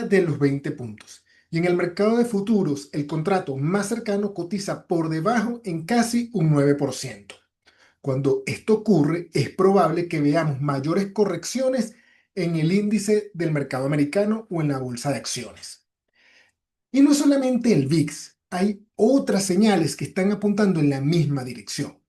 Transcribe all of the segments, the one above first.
de los 20 puntos. Y en el mercado de futuros, el contrato más cercano cotiza por debajo en casi un 9%. Cuando esto ocurre, es probable que veamos mayores correcciones en el índice del mercado americano o en la bolsa de acciones. Y no solamente el VIX, hay otras señales que están apuntando en la misma dirección.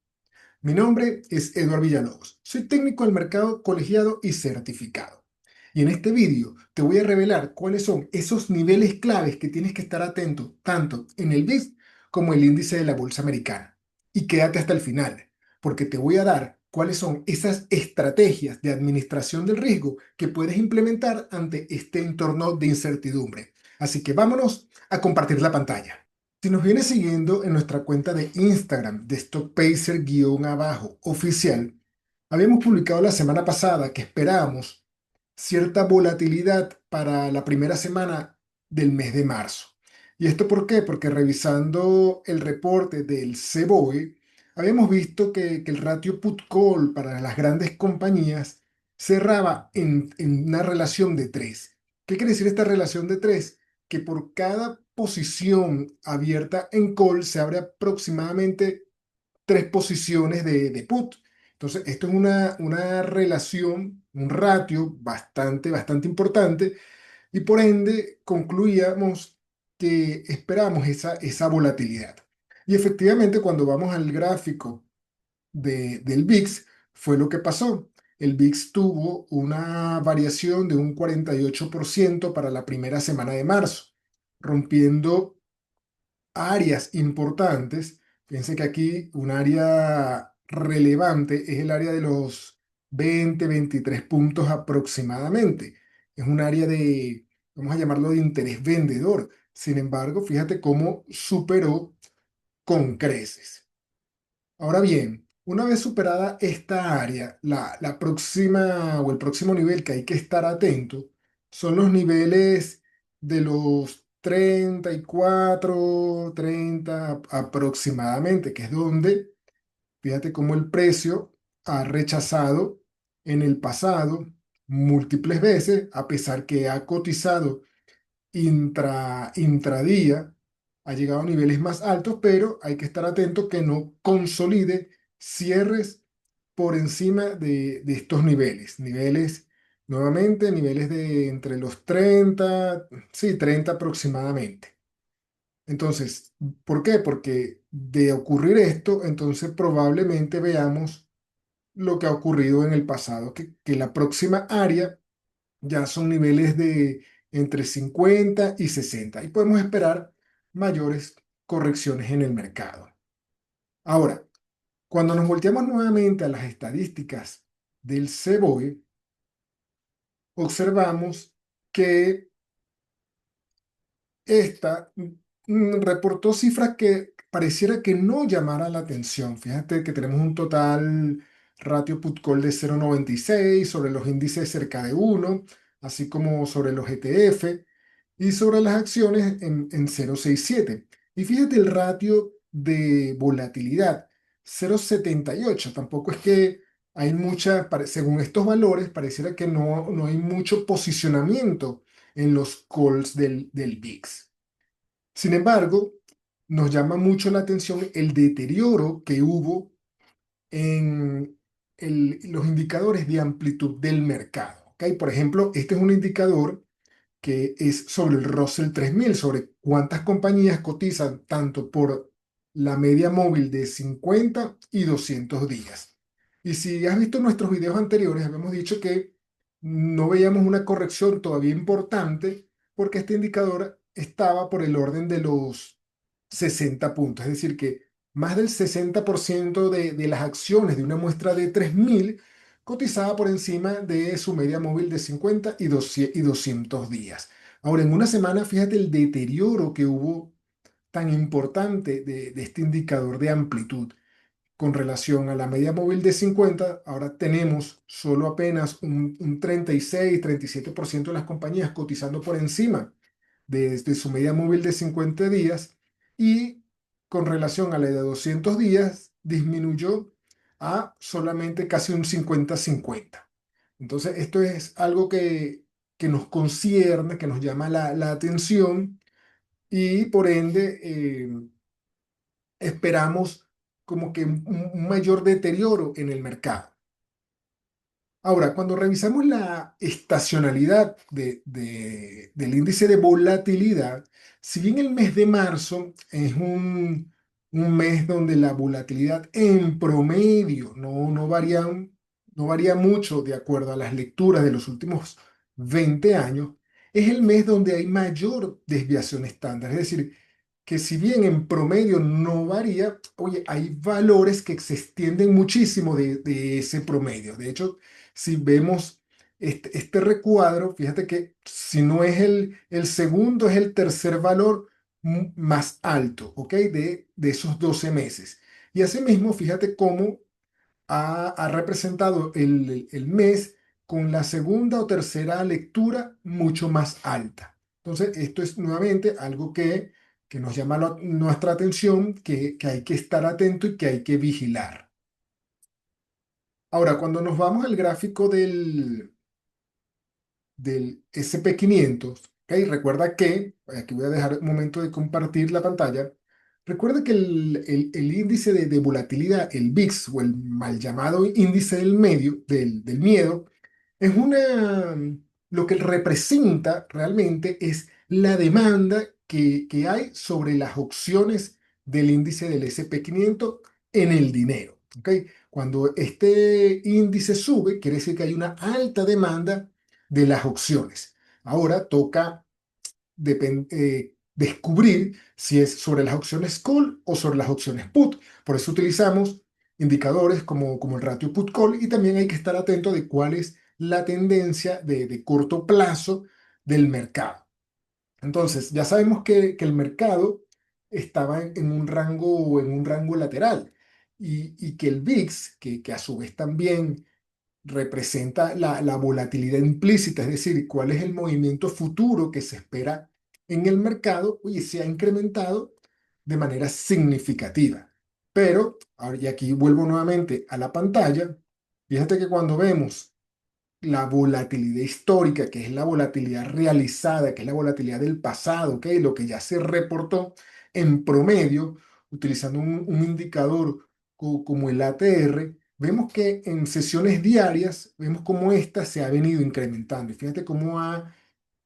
Mi nombre es Eduardo Villalobos, soy técnico del mercado colegiado y certificado. Y en este vídeo te voy a revelar cuáles son esos niveles claves que tienes que estar atento tanto en el VIX como el índice de la bolsa americana. Y quédate hasta el final, porque te voy a dar cuáles son esas estrategias de administración del riesgo que puedes implementar ante este entorno de incertidumbre. Así que vámonos a compartir la pantalla. Si nos vienes siguiendo en nuestra cuenta de Instagram de StockPacer_oficial, habíamos publicado la semana pasada que esperábamos cierta volatilidad para la primera semana del mes de marzo. ¿Y esto por qué? Porque revisando el reporte del CBOE, habíamos visto que el ratio put-call para las grandes compañías cerraba en una relación de 3. ¿Qué quiere decir esta relación de 3? Que por cada posición abierta en call se abre aproximadamente 3 posiciones de put. Entonces, esto es una relación, un ratio bastante importante y por ende concluíamos que esperamos esa volatilidad. Y efectivamente, cuando vamos al gráfico del VIX, fue lo que pasó. El VIX tuvo una variación de un 48% para la primera semana de marzo, rompiendo áreas importantes. Fíjense que aquí un área relevante es el área de los 20-23 puntos aproximadamente. Es un área de, vamos a llamarlo de interés vendedor. Sin embargo, fíjate cómo superó con creces. Ahora bien, una vez superada esta área, la próxima o el próximo nivel que hay que estar atento son los niveles de los 34, 30 aproximadamente, que es donde, fíjate cómo el precio ha rechazado en el pasado múltiples veces, a pesar que ha cotizado intradía, ha llegado a niveles más altos, pero hay que estar atento que no consolide cierres por encima de estos niveles, nuevamente, niveles de entre los 30, sí, 30 aproximadamente. Entonces, ¿por qué? Porque de ocurrir esto, entonces probablemente veamos lo que ha ocurrido en el pasado, que la próxima área ya son niveles de entre 50 y 60 y podemos esperar mayores correcciones en el mercado. Ahora, cuando nos volteamos nuevamente a las estadísticas del CBOE, observamos que esta reportó cifras que pareciera que no llamaran la atención. Fíjate que tenemos un total ratio put-call de 0,96 sobre los índices cerca de 1, así como sobre los ETF y sobre las acciones en 0,67. Y fíjate el ratio de volatilidad, 0,78. Tampoco es que hay mucha, según estos valores, pareciera que no hay mucho posicionamiento en los calls del VIX. Sin embargo, nos llama mucho la atención el deterioro que hubo en los indicadores de amplitud del mercado. ¿Ok? Por ejemplo, este es un indicador que es sobre el Russell 3000, sobre cuántas compañías cotizan tanto por la media móvil de 50 y 200 días. Y si has visto nuestros videos anteriores, habíamos dicho que no veíamos una corrección todavía importante porque este indicador estaba por el orden de los 60 puntos. Es decir, que más del 60% de las acciones de una muestra de 3000 cotizaba por encima de su media móvil de 50 y 200 días. Ahora, en una semana, fíjate el deterioro que hubo tan importante de este indicador de amplitud con relación a la media móvil de 50. Ahora tenemos solo apenas un 36-37% de las compañías cotizando por encima de su media móvil de 50 días y con relación a la de 200 días disminuyó a solamente casi un 50-50. Entonces, esto es algo que que nos concierne, que nos llama la atención y por ende esperamos como que un mayor deterioro en el mercado. Ahora, cuando revisamos la estacionalidad del índice de volatilidad, si bien el mes de marzo es un mes donde la volatilidad en promedio no varía mucho de acuerdo a las lecturas de los últimos 20 años, es el mes donde hay mayor desviación estándar. Es decir, que si bien en promedio no varía, oye, hay valores que se extienden muchísimo de ese promedio. De hecho, si vemos este recuadro, fíjate que si no es el segundo, es el tercer valor más alto, ¿ok? De esos 12 meses. Y asimismo, fíjate cómo ha representado el mes con la segunda o tercera lectura mucho más alta. Entonces, esto es nuevamente algo que nos llama nuestra atención, que hay que estar atento y que hay que vigilar. Ahora, cuando nos vamos al gráfico del SP500, ¿ok? Recuerda que, aquí voy a dejar un momento de compartir la pantalla, recuerda que el índice de volatilidad, el VIX o el mal llamado índice del medio, del miedo, es lo que representa realmente es la demanda que hay sobre las opciones del índice del SP500 en el dinero, ¿ok? Cuando este índice sube, quiere decir que hay una alta demanda de las opciones. Ahora toca descubrir si es sobre las opciones call o sobre las opciones put. Por eso utilizamos indicadores como el ratio put-call y también hay que estar atento de cuál es la tendencia de corto plazo del mercado. Entonces, ya sabemos que el mercado estaba en un rango lateral y que el VIX, que a su vez también representa la volatilidad implícita, es decir, cuál es el movimiento futuro que se espera en el mercado, oye, se ha incrementado de manera significativa. Pero, ahora y aquí vuelvo nuevamente a la pantalla, fíjate que cuando vemos la volatilidad histórica, que es la volatilidad realizada, que es la volatilidad del pasado, ¿ok? Lo que ya se reportó en promedio, utilizando un indicador como el ATR, vemos que en sesiones diarias, vemos cómo esta se ha venido incrementando. Y fíjate cómo ha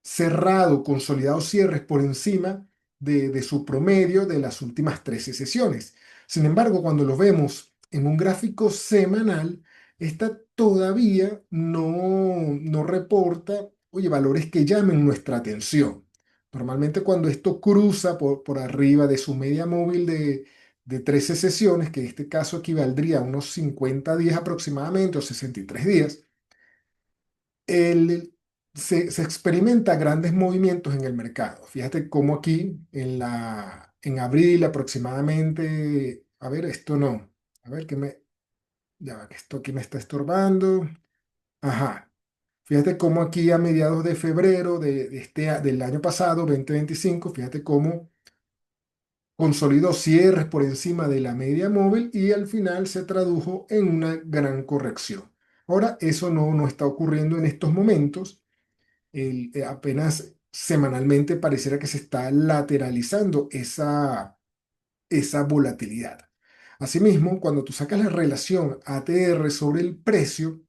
cerrado, consolidado cierres por encima de su promedio de las últimas 13 sesiones. Sin embargo, cuando lo vemos en un gráfico semanal, esta todavía no reporta, oye, valores que llamen nuestra atención. Normalmente cuando esto cruza por arriba de su media móvil de 13 sesiones, que en este caso equivaldría a unos 50 días aproximadamente o 63 días, el, se experimenta grandes movimientos en el mercado. Fíjate cómo aquí en abril aproximadamente, a ver, esto no, a ver ya va, que esto aquí me está estorbando. Ajá. Fíjate cómo aquí a mediados de febrero del año pasado, 2025, fíjate cómo consolidó cierres por encima de la media móvil y al final se tradujo en una gran corrección. Ahora, eso no está ocurriendo en estos momentos. Apenas semanalmente pareciera que se está lateralizando esa volatilidad. Asimismo, cuando tú sacas la relación ATR sobre el precio,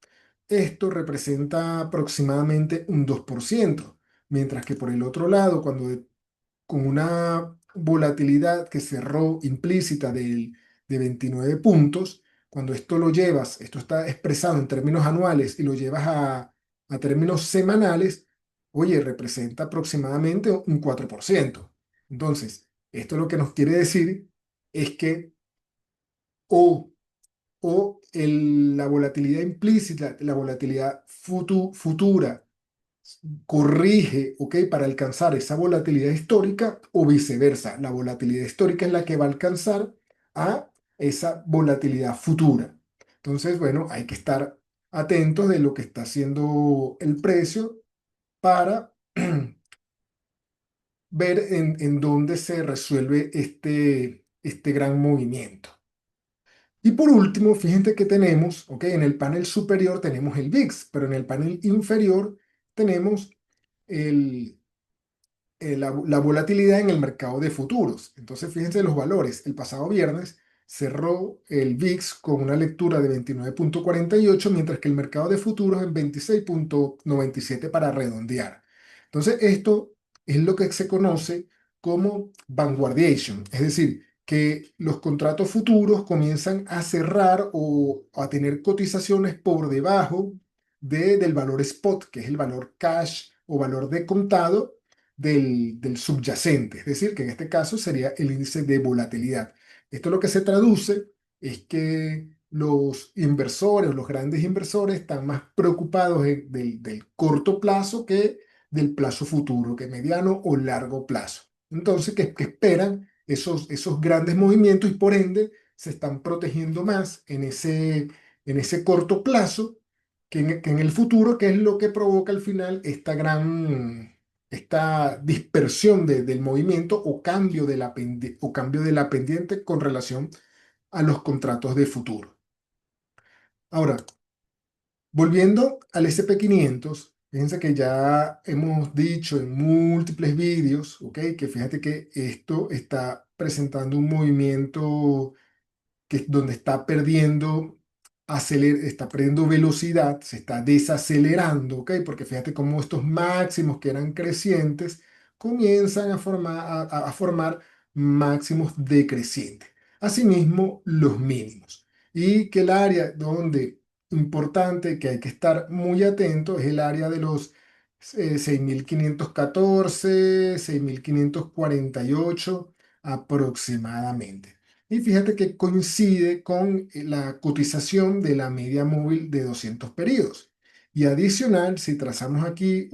esto representa aproximadamente un 2%, mientras que por el otro lado, con una volatilidad que cerró implícita de 29 puntos, cuando esto está expresado en términos anuales y lo llevas a términos semanales, oye, representa aproximadamente un 4%. Entonces, esto lo que nos quiere decir es que o, la volatilidad implícita, la volatilidad futura, corrige, ¿ok? Para alcanzar esa volatilidad histórica o viceversa. La volatilidad histórica es la que va a alcanzar a esa volatilidad futura. Entonces, bueno, hay que estar atentos de lo que está haciendo el precio para ver en dónde se resuelve este gran movimiento. Y por último, fíjense que tenemos, ¿ok? En el panel superior tenemos el VIX, pero en el panel inferior tenemos la volatilidad en el mercado de futuros. Entonces, fíjense los valores. El pasado viernes cerró el VIX con una lectura de 29,48, mientras que el mercado de futuros en 26,97 para redondear. Entonces, esto es lo que se conoce como vanguardation, es decir, que los contratos futuros comienzan a cerrar o a tener cotizaciones por debajo del valor spot, que es el valor cash o valor de contado del subyacente, es decir, que en este caso sería el índice de volatilidad. Esto lo que se traduce es que los inversores, los grandes inversores, están más preocupados del corto plazo que del plazo futuro, que mediano o largo plazo. Entonces, que esperan esos grandes movimientos y por ende se están protegiendo más en ese corto plazo que en el futuro, que es lo que provoca al final esta dispersión del movimiento o cambio de la pendiente con relación a los contratos de futuro. Ahora, volviendo al SP 500, fíjense que ya hemos dicho en múltiples vídeos, ¿ok? Que fíjate que esto está presentando un movimiento que es donde está perdiendo velocidad, se está desacelerando, ¿ok? Porque fíjate cómo estos máximos que eran crecientes comienzan a formar máximos decrecientes. Asimismo, los mínimos. Y que el área donde importante que hay que estar muy atento es el área de los 6.514, 6.548 aproximadamente. Y fíjate que coincide con la cotización de la media móvil de 200 periodos. Y adicional, si trazamos aquí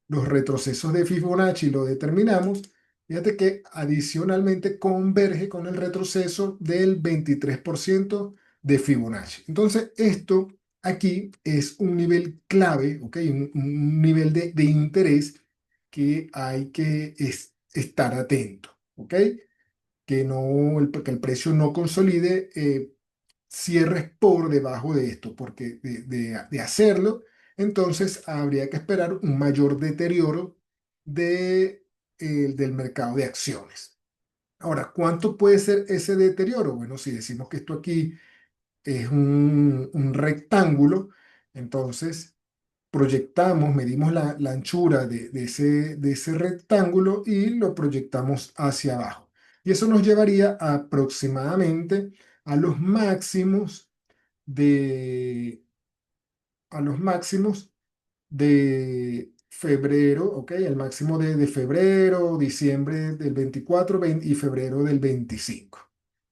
los retrocesos de Fibonacci y lo determinamos, fíjate que adicionalmente converge con el retroceso del 23% de Fibonacci. Entonces, esto aquí es un nivel clave, ¿ok? Un nivel de interés que hay que estar atento, ¿ok? Que el precio no consolide cierres por debajo de esto, porque de hacerlo, entonces habría que esperar un mayor deterioro del mercado de acciones. Ahora, ¿cuánto puede ser ese deterioro? Bueno, si decimos que esto aquí es un rectángulo, entonces medimos la anchura de ese rectángulo y lo proyectamos hacia abajo. Y eso nos llevaría aproximadamente a los máximos de, a los máximos de febrero, ¿ok? El máximo de febrero, diciembre del 24 y febrero del 25.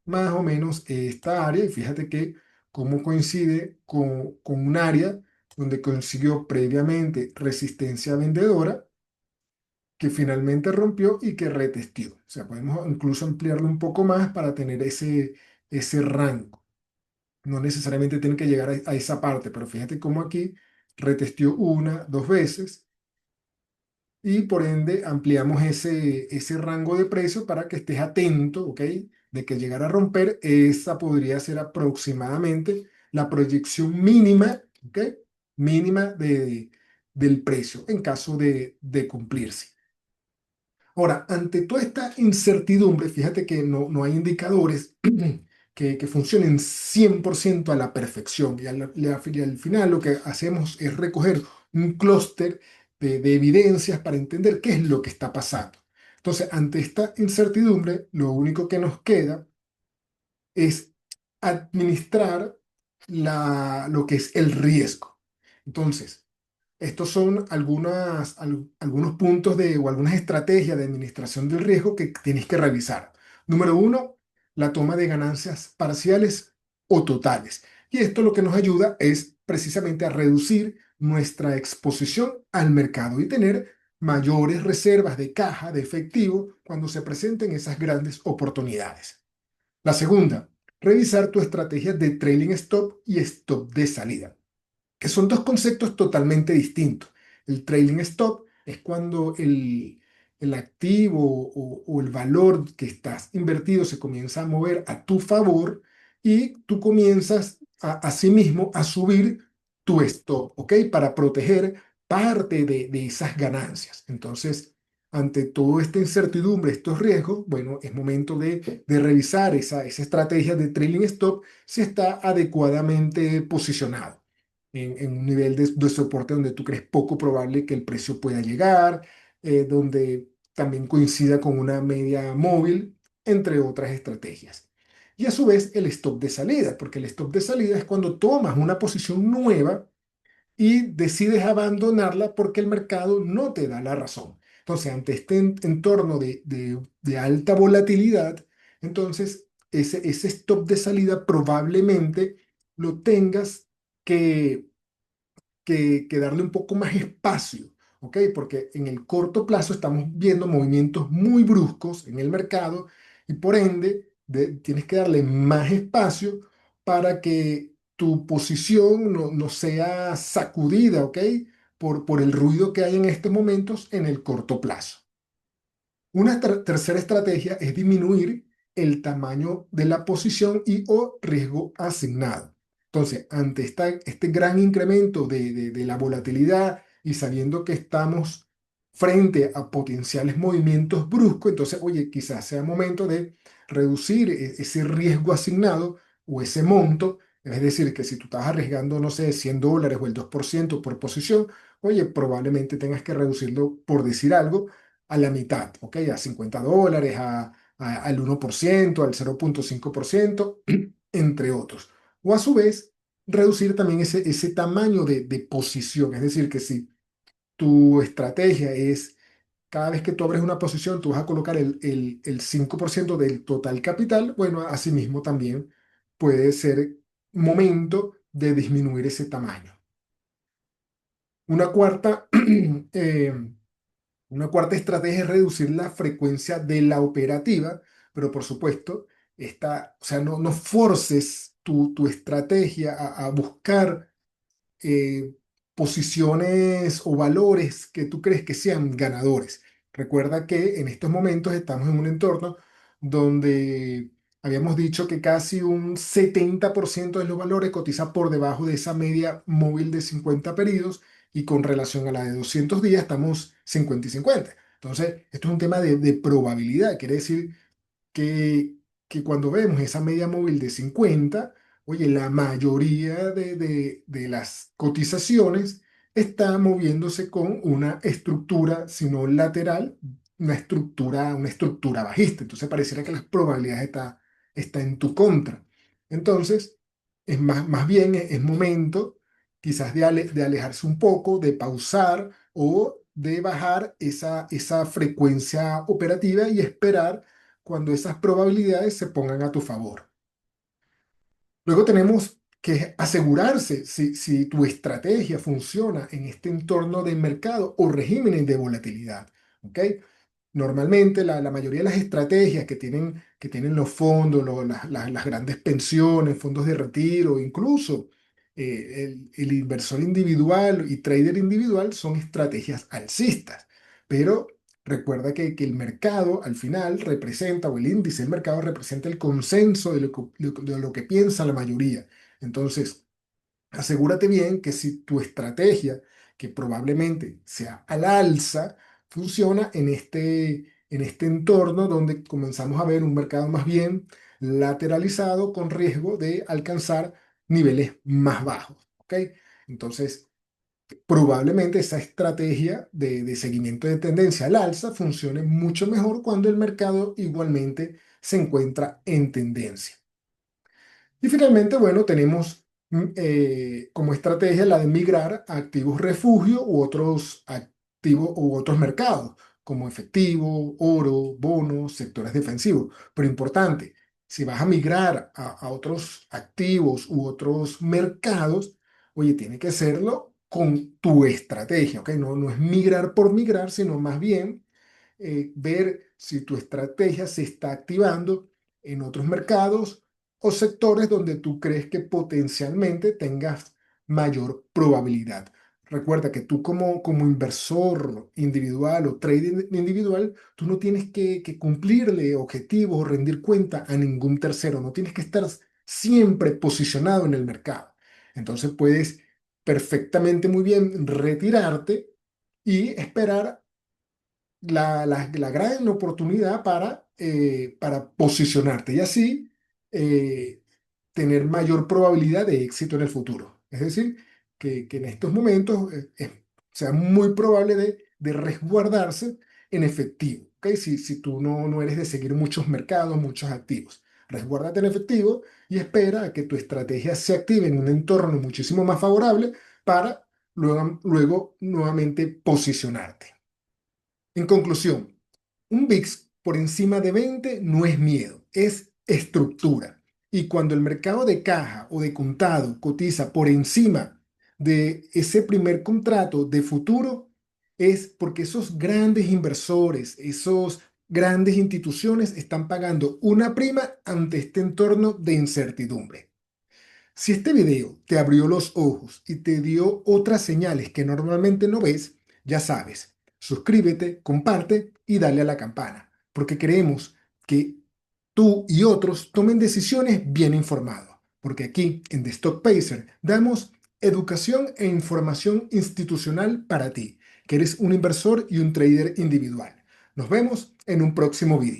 Más o menos esta área, y fíjate que cómo coincide con un área donde consiguió previamente resistencia vendedora, que finalmente rompió y que retestió. O sea, podemos incluso ampliarlo un poco más para tener ese rango. No necesariamente tiene que llegar a esa parte, pero fíjate cómo aquí retestió una, dos veces y por ende ampliamos ese rango de precio para que estés atento, ¿ok? De que llegara a romper, esa podría ser aproximadamente la proyección mínima, ¿ok? Mínima del precio en caso de cumplirse. Ahora, ante toda esta incertidumbre, fíjate que no hay indicadores que funcionen 100% a la perfección. Y al final lo que hacemos es recoger un clúster de evidencias para entender qué es lo que está pasando. Entonces, ante esta incertidumbre, lo único que nos queda es administrar lo que es el riesgo. Entonces, estos son algunos puntos o algunas estrategias de administración del riesgo que tienes que revisar. Número uno, la toma de ganancias parciales o totales. Y esto lo que nos ayuda es precisamente a reducir nuestra exposición al mercado y tener mayores reservas de caja, de efectivo, cuando se presenten esas grandes oportunidades. La segunda, revisar tu estrategia de trailing stop y stop de salida, que son dos conceptos totalmente distintos. El trailing stop es cuando el activo o el valor que estás invertido se comienza a mover a tu favor y tú comienzas asimismo a subir tu stop, ¿ok? Para proteger parte de esas ganancias. Entonces, ante toda esta incertidumbre, estos riesgos, bueno, es momento de revisar esa estrategia de trailing stop si está adecuadamente posicionado en un nivel de soporte donde tú crees poco probable que el precio pueda llegar, donde también coincida con una media móvil, entre otras estrategias. Y a su vez el stop de salida, porque el stop de salida es cuando tomas una posición nueva y decides abandonarla porque el mercado no te da la razón. Entonces, ante este entorno de alta volatilidad, entonces ese stop de salida probablemente lo tengas que que darle un poco más espacio, ¿ok? Porque en el corto plazo estamos viendo movimientos muy bruscos en el mercado y por ende tienes que darle más espacio para que tu posición no sea sacudida, ¿ok? Por el ruido que hay en estos momentos en el corto plazo. Una tercera estrategia es disminuir el tamaño de la posición y o riesgo asignado. Entonces, ante este gran incremento de la volatilidad y sabiendo que estamos frente a potenciales movimientos bruscos, entonces, oye, quizás sea momento de reducir ese riesgo asignado o ese monto. Es decir, que si tú estás arriesgando, no sé, $100 o el 2% por posición, oye, probablemente tengas que reducirlo, por decir algo, a la mitad, ¿ok? A $50, al 1%, al 0,5%, entre otros. O a su vez, reducir también ese tamaño de posición. Es decir, que si tu estrategia es cada vez que tú abres una posición, tú vas a colocar el 5% del total capital, bueno, asimismo también puede ser momento de disminuir ese tamaño. Una cuarta eh, Una cuarta estrategia es reducir la frecuencia de la operativa, pero por supuesto, o sea, no forces tu estrategia a buscar eh, posiciones o valores que tú crees que sean ganadores. Recuerda que en estos momentos estamos en un entorno donde habíamos dicho que casi un 70% de los valores cotiza por debajo de esa media móvil de 50 periodos y con relación a la de 200 días estamos 50 y 50. Entonces, esto es un tema de probabilidad, quiere decir que, que cuando vemos esa media móvil de 50, oye, la mayoría de las cotizaciones está moviéndose con una estructura, si no lateral, una estructura bajista. Entonces pareciera que las probabilidades está en tu contra. Entonces, más bien es momento quizás de alejarse un poco, de pausar o de bajar esa frecuencia operativa y esperar cuando esas probabilidades se pongan a tu favor. Luego tenemos que asegurarse si tu estrategia funciona en este entorno de mercado o regímenes de volatilidad. ¿Ok? Normalmente la mayoría de las estrategias que tienen los fondos, las grandes pensiones, fondos de retiro, incluso el inversor individual y trader individual son estrategias alcistas. Pero recuerda que el mercado al final representa, o el índice del mercado representa el consenso de lo que piensa la mayoría. Entonces, asegúrate bien que si tu estrategia, que probablemente sea al alza, funciona en este entorno donde comenzamos a ver un mercado más bien lateralizado con riesgo de alcanzar niveles más bajos. ¿Ok? Entonces, probablemente esa estrategia de seguimiento de tendencia al alza funcione mucho mejor cuando el mercado igualmente se encuentra en tendencia. Y finalmente, bueno, tenemos como estrategia la de migrar a activos refugio u otros activos u otros mercados, como efectivo, oro, bonos, sectores defensivos. Pero importante, si vas a migrar a otros activos u otros mercados, oye, tiene que hacerlo con tu estrategia, ¿ok? No es migrar por migrar, sino más bien ver si tu estrategia se está activando en otros mercados o sectores donde tú crees que potencialmente tengas mayor probabilidad. Recuerda que tú como inversor individual o trader individual, tú no tienes que cumplirle objetivos o rendir cuenta a ningún tercero, no tienes que estar siempre posicionado en el mercado. Entonces puedes perfectamente muy bien retirarte y esperar la gran oportunidad para posicionarte y así eh, tener mayor probabilidad de éxito en el futuro. Es decir, que en estos momentos sea muy probable de resguardarse en efectivo. ¿Ok? Si tú no eres de seguir muchos mercados, muchos activos, resguárdate en efectivo y espera a que tu estrategia se active en un entorno muchísimo más favorable para luego nuevamente posicionarte. En conclusión, un VIX por encima de 20 no es miedo, es estructura. Y cuando el mercado de caja o de contado cotiza por encima de ese primer contrato de futuro, es porque esos grandes inversores, esos grandes instituciones están pagando una prima ante este entorno de incertidumbre. Si este video te abrió los ojos y te dio otras señales que normalmente no ves, ya sabes, suscríbete, comparte y dale a la campana, porque queremos que tú y otros tomen decisiones bien informados, porque aquí en The Stock Pacer damos educación e información institucional para ti, que eres un inversor y un trader individual. Nos vemos en un próximo video.